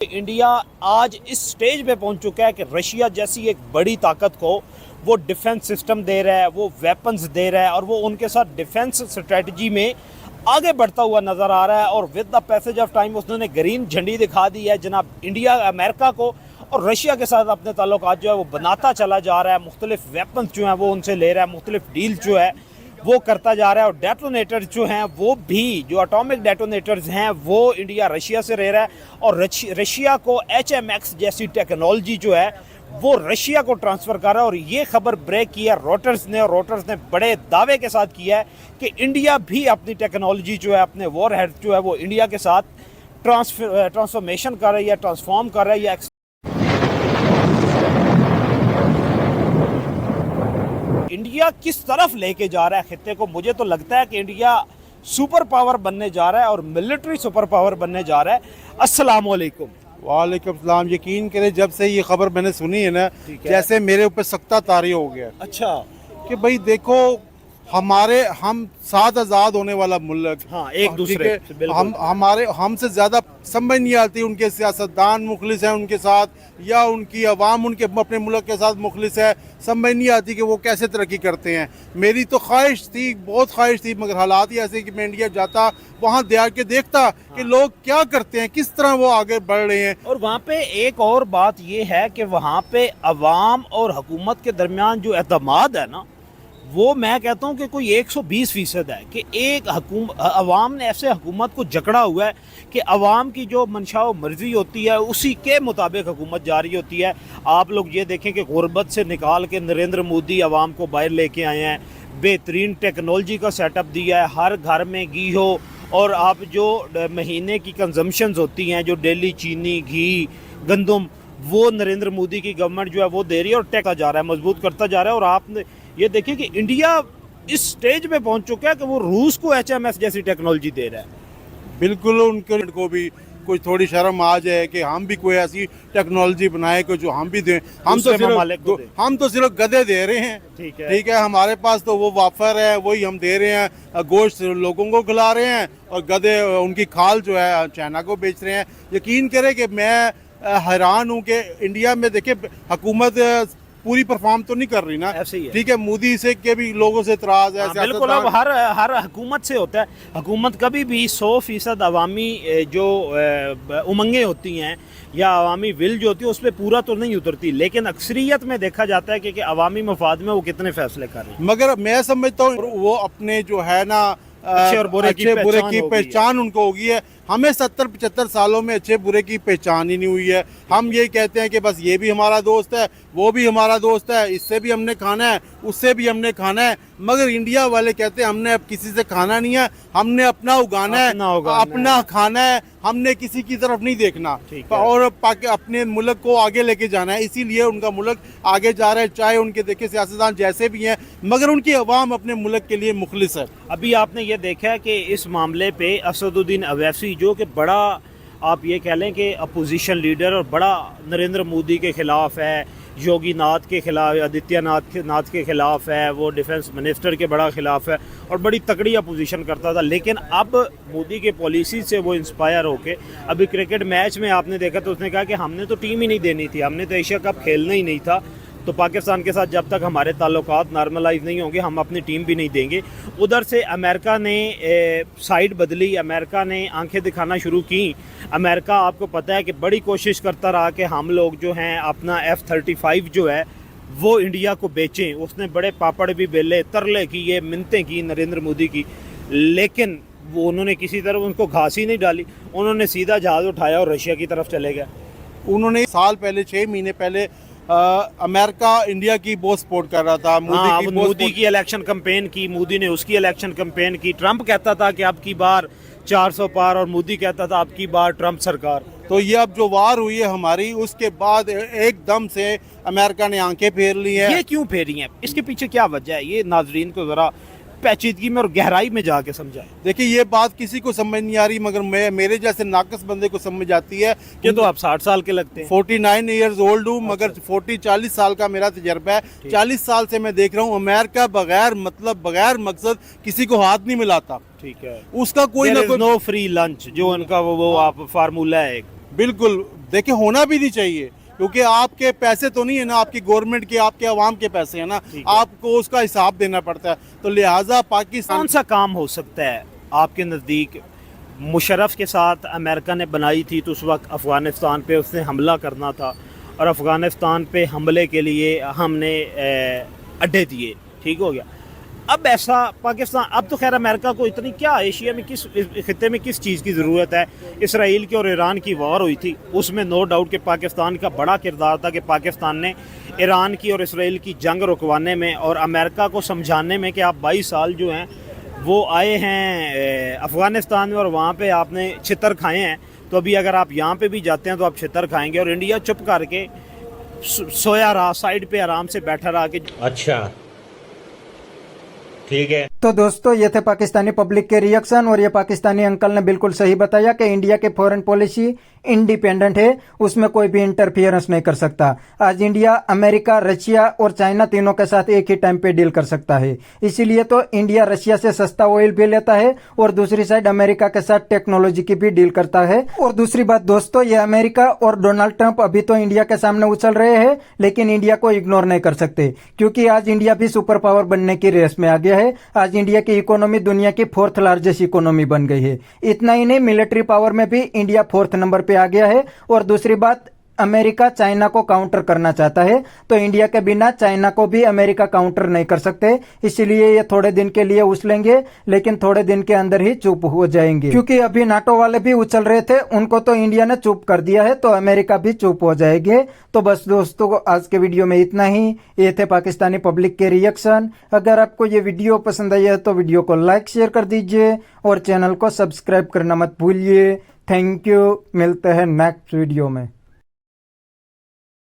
India आज इस stage पे पहुंच चुका है कि रशिया जैसी एक बड़ी ताकत को वो डिफेंस सिस्टम दे रहा है, वो वेपन्स दे रहा है और वो उनके साथ डिफेंस स्ट्रेटजी में आगे बढ़ता हुआ नज़र आ रहा है। और with the passage of time उसने ग्रीन झंडी दिखा दी है जनाब इंडिया अमेरिका को, और रशिया के साथ अपने ताल्लुकात जो है वो बनाता चला जा रहा है। मुख्तलिफ वेपन्स जो हैं वो उनसे ले रहा है, मुख्तलिफ डील जो है वो करता जा रहा है। और डेटोनेटर्स जो हैं वो भी, जो एटॉमिक डेटोनेटर्स हैं वो इंडिया रशिया से ले रहा है। और रशिया को HMX जैसी टेक्नोलॉजी जो है वो रशिया को ट्रांसफ़र कर रहा है। और ये खबर ब्रेक की है रॉयटर्स ने, और रॉयटर्स ने बड़े दावे के साथ किया है कि इंडिया भी अपनी टेक्नोलॉजी जो है, अपने वॉर हेड जो है वो इंडिया के साथ ट्रांसफॉर्मेशन कर रही है, ट्रांसफॉर्म कर रही है। इंडिया किस तरफ लेके जा रहा है खित्ते को, मुझे तो लगता है कि इंडिया सुपर पावर बनने जा रहा है और मिलिट्री सुपर पावर बनने जा रहा है। अस्सलाम वालेकुम। वालेकुम सलाम। यकीन करें जब से ये खबर मैंने सुनी है ना, जैसे मेरे ऊपर सख्ता तारी हो गया। अच्छा, कि भाई देखो, हम साथ आज़ाद होने वाला मुल्क, हाँ, एक दूसरे हमसे ज़्यादा समझ नहीं आती उनके सियासतदान मुखलिस हैं उनके साथ, या उनकी अवाम उनके अपने मुल्क के साथ मुखलिस है। समझ नहीं आती कि वो कैसे तरक्की करते हैं। मेरी तो ख्वाहिश थी, बहुत ख्वाहिश थी, मगर हालात ही ऐसे कि मैं इंडिया जाता, वहाँ के देखता कि लोग क्या करते हैं, किस तरह वो आगे बढ़ रहे हैं। और वहाँ पे एक और बात ये है कि वहाँ पे अवाम और हुकूमत के दरमियान जो एतमाद है ना, वो मैं कहता हूँ कि कोई 120% है। कि एक अवाम ने ऐसे हुकूमत को जकड़ा हुआ है कि अवाम की जो मंशा व मर्जी होती है उसी के मुताबिक हुकूमत जारी होती है। आप लोग ये देखें कि गुर्बत से निकाल के नरेंद्र मोदी अवाम को बाहर लेके आए हैं, बेहतरीन टेक्नोलॉजी का सेटअप दिया है, हर घर में घी हो। और आप जो महीने की कंजम्पशंस होती हैं, जो डेली चीनी, घी, गंदम, वो नरेंद्र मोदी की गवर्नमेंट जो है वो दे रही है और टेका जा रहा है, मजबूत करता जा रहा है। और आपने ये देखिए कि इंडिया इस स्टेज पे पहुंच चुका है कि वो रूस को HMS जैसी टेक्नोलॉजी दे रहा है। बिल्कुल, उनके को भी कोई थोड़ी शर्म आ जाए कि हम भी कोई ऐसी टेक्नोलॉजी बनाए कि जो हम भी दें। हम तो सिर्फ गधे दे रहे हैं। ठीक है, हमारे पास तो वो वाफर है, वही हम दे रहे हैं, गोश्त लोगों को खिला रहे हैं, और गधे उनकी खाल जो है चाइना को बेच रहे हैं। यकीन करें कि मैं हैरान हूँ कि इंडिया में देखिए हुकूमत पूरी परफॉर्म तो नहीं कर रही ना। ठीक है, मोदी से के भी लोगों से इतराज है। बिल्कुल, अब हर हुकूमत से होता है। हुकूमत कभी भी 100% अवामी जो उमंगें होती हैं या अवामी विल जो होती है उस पर पूरा तो नहीं उतरती, लेकिन अक्सरियत में देखा जाता है कि अवामी मफाद में वो कितने फैसले कर रहे हैं। मगर मैं समझता हूँ वो अपने जो है ना अच्छे और बुरे की पहचान उनको होगी है। हमें 70-75 सालों में अच्छे बुरे की पहचान ही नहीं हुई है। हम यही कहते हैं कि बस ये भी हमारा दोस्त है, वो भी हमारा दोस्त है, इससे भी हमने खाना है, उससे भी हमने खाना है। मगर इंडिया वाले कहते हैं हमने अब किसी से खाना नहीं है, हमने अपना उगाना है, अपना खाना है, हमने किसी की तरफ नहीं देखना और अपने मुल्क को आगे लेके जाना है। इसीलिए उनका मुल्क आगे जा रहा है, चाहे उनके देखे सियासतदान जैसे भी हैं, मगर उनकी अवाम अपने मुल्क के लिए मुखलिस है। अभी आपने ये देखा है कि इस मामले पे असदुद्दीन अवैसी जो कि बड़ा, आप ये कह लें कि अपोजिशन लीडर और बड़ा नरेंद्र मोदी के ख़िलाफ़ है, योगी नाथ के ख़िलाफ़, आदित्यनाथ के ख़िलाफ़ है, वो डिफेंस मिनिस्टर के बड़ा ख़िलाफ़ है और बड़ी तकड़ी अपोजिशन करता था। लेकिन अब मोदी के पॉलिसी से वो इंस्पायर होके अभी क्रिकेट मैच में आपने देखा तो उसने कहा कि हमने तो टीम ही नहीं देनी थी, हमने तो एशिया कप खेलना ही नहीं था, तो पाकिस्तान के साथ जब तक हमारे ताल्लुकात नॉर्मलाइज नहीं होंगे हम अपनी टीम भी नहीं देंगे। उधर से अमेरिका ने साइड बदली, अमेरिका ने आंखें दिखाना शुरू की। अमेरिका, आपको पता है कि बड़ी कोशिश करता रहा कि हम लोग जो हैं अपना F-35 जो है वो इंडिया को बेचें। उसने बड़े पापड़ भी बेले, तरले किए, मिन्नतें की नरेंद्र मोदी की, लेकिन वो उन्होंने किसी तरह उनको घास ही नहीं डाली। उन्होंने सीधा जहाज़ उठाया और रशिया की तरफ चले गए। उन्होंने साल पहले, 6 महीने पहले अमेरिका इंडिया की बहुत सपोर्ट कर रहा था। मोदी की इलेक्शन कैंपेन की, मोदी ने उसकी इलेक्शन कैंपेन की। ट्रंप कहता था कि अब की बार 400 पार, और मोदी कहता था अब की बार ट्रंप सरकार। तो ये अब जो वार हुई है हमारी, उसके बाद एकदम से अमेरिका ने आंखें फेर ली हैं। ये क्यों फेरी हैं? इसके पीछे क्या वजह है? ये नाजरीन को ज़रा पेचीदगी में और गहराई में जाके समझाएं। देखिए, ये बात किसी को समझ नहीं आ रही, मगर मेरे जैसे नाकस बंदे को समझ आती है। कि तो आप 60 साल के लगते हैं। 49 ईयर्स ओल्ड हूँ, मगर 40-40 साल का मेरा तजर्बा है। 40 साल से मैं देख रहा हूँ अमेरिका बगैर मतलब, बगैर मकसद किसी को हाथ नहीं मिलाता। ठीक है, उसका कोई ना कोई नो फ्री लंच जो उनका वो आप फार्मूला है। बिल्कुल, देखिए होना भी नहीं चाहिए, क्योंकि आपके पैसे तो नहीं है ना, आपकी गवर्नमेंट के, आपके अवाम के पैसे हैं ना, ठीक है। आपको उसका हिसाब देना पड़ता है। तो लिहाजा पाकिस्तान कौन सा काम हो सकता है आपके नज़दीक? मुशर्रफ के साथ अमेरिका ने बनाई थी तो उस वक्त अफ़गानिस्तान पे उसने हमला करना था और अफ़गानिस्तान पे हमले के लिए हमने अड्डे दिए, ठीक हो गया। अब ऐसा पाकिस्तान, अब तो खैर अमेरिका को इतनी क्या, एशिया में किस खित्ते में किस चीज़ की ज़रूरत है? इसराइल की और ईरान की वॉर हुई थी, उसमें नो डाउट कि पाकिस्तान का बड़ा किरदार था कि पाकिस्तान ने ईरान की और इसराइल की जंग रुकवाने में और अमेरिका को समझाने में कि आप 22 साल जो हैं वो आए हैं अफ़गानिस्तान में और वहाँ पे आपने छितर खाए हैं, तो अभी अगर आप यहाँ पे भी जाते हैं तो आप छितर खाएंगे। और इंडिया चुप करके सोया रहा, साइड पे आराम से बैठा रहा कि अच्छा ठीक है। तो दोस्तों ये थे पाकिस्तानी पब्लिक के रिएक्शन, और ये पाकिस्तानी अंकल ने बिल्कुल सही बताया कि इंडिया के फॉरेन पॉलिसी इंडिपेंडेंट है, उसमें कोई भी इंटरफियरेंस नहीं कर सकता। आज इंडिया अमेरिका, रशिया और चाइना तीनों के साथ एक ही टाइम पे डील कर सकता है, इसीलिए तो इंडिया रशिया से सस्ता ऑयल भी लेता है और दूसरी साइड अमेरिका के साथ टेक्नोलॉजी की भी डील करता है। और दूसरी बात दोस्तों, ये अमेरिका और डोनाल्ड ट्रंप अभी तो इंडिया के सामने उछल रहे हैं, लेकिन इंडिया को इग्नोर नहीं कर सकते, क्योंकि आज इंडिया भी सुपर पावर बनने की रेस में आ गया है। आज इंडिया की इकोनॉमी दुनिया की 4th लार्जेस्ट इकोनॉमी बन गई है। इतना ही नहीं, मिलिट्री पावर में भी इंडिया 4th नंबर पे आ गया है। और दूसरी बात, अमेरिका चाइना को काउंटर करना चाहता है, तो इंडिया के बिना चाइना को भी अमेरिका काउंटर नहीं कर सकते, इसीलिए ये थोड़े दिन के लिए उछलेंगे, लेकिन थोड़े दिन के अंदर ही चुप हो जाएंगे। क्योंकि अभी नाटो वाले भी उछल रहे थे, उनको तो इंडिया ने चुप कर दिया है, तो अमेरिका भी चुप हो जाएंगे। तो बस दोस्तों, आज के वीडियो में इतना ही। ये थे पाकिस्तानी पब्लिक के रिएक्शन। अगर आपको ये वीडियो पसंद आई है तो वीडियो को लाइक शेयर कर दीजिए और चैनल को सब्सक्राइब करना मत भूलिए। थैंक यू, मिलते हैं नेक्स्ट वीडियो में।